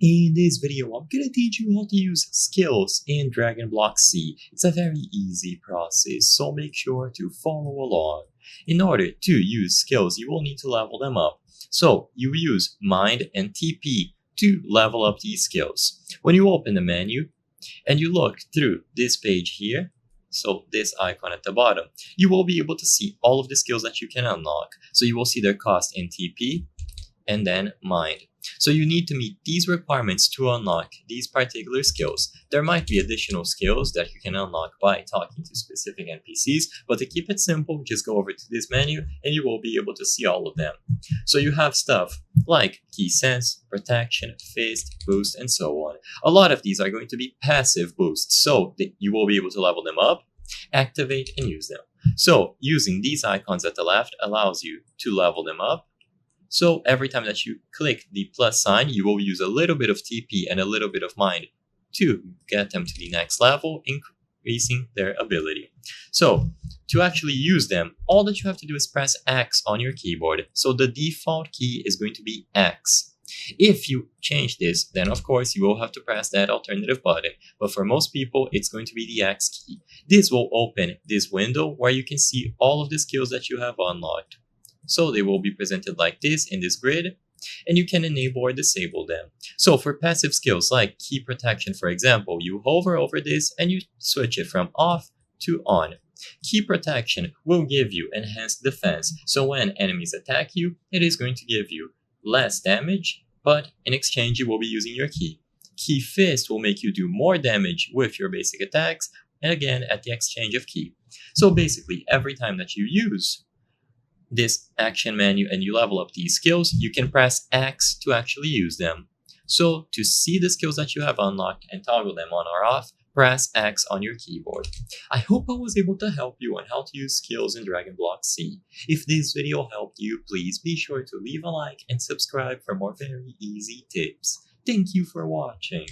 In this video, I'm gonna teach you how to use skills in Dragon Block C. It's a very easy process, so make sure to follow along. In order to use skills, you will need to level them up. So you use Mind and TP to level up these skills. When you open the menu and you look through this page here, so this icon at the bottom, you will be able to see all of the skills that you can unlock. So you will see their cost in TP and then Mind. So you need to meet these requirements to unlock these particular skills. There might be additional skills that you can unlock by talking to specific NPCs, but to keep it simple, just go over to this menu and you will be able to see all of them. So you have stuff like Key Sense, Protection, Fist, Boost, and so on. A lot of these are going to be passive boosts, so that you will be able to level them up, activate, and use them. So using these icons at the left allows you to level them up. So every time that you click the plus sign, you will use a little bit of TP and a little bit of Mind to get them to the next level, increasing their ability. So to actually use them, all that you have to do is press X on your keyboard. So the default key is going to be X. If you change this, then of course you will have to press that alternative button. But for most people, it's going to be the X key. This will open this window where you can see all of the skills that you have unlocked. So they will be presented like this in this grid, and you can enable or disable them. So for passive skills like Key Protection, for example, you hover over this and you switch it from off to on. Key Protection will give you enhanced defense, so when enemies attack you, it is going to give you less damage, but in exchange you will be using your key. Key Fist will make you do more damage with your basic attacks, and again at the exchange of key. So basically, every time that you use this action menu and you level up these skills, you can press X to actually use them. So to see the skills that you have unlocked and toggle them on or off, press X on your keyboard. I hope I was able to help you on how to use skills in Dragon Block C. If this video helped you, please be sure to leave a like and subscribe for more very easy tips. Thank you for watching.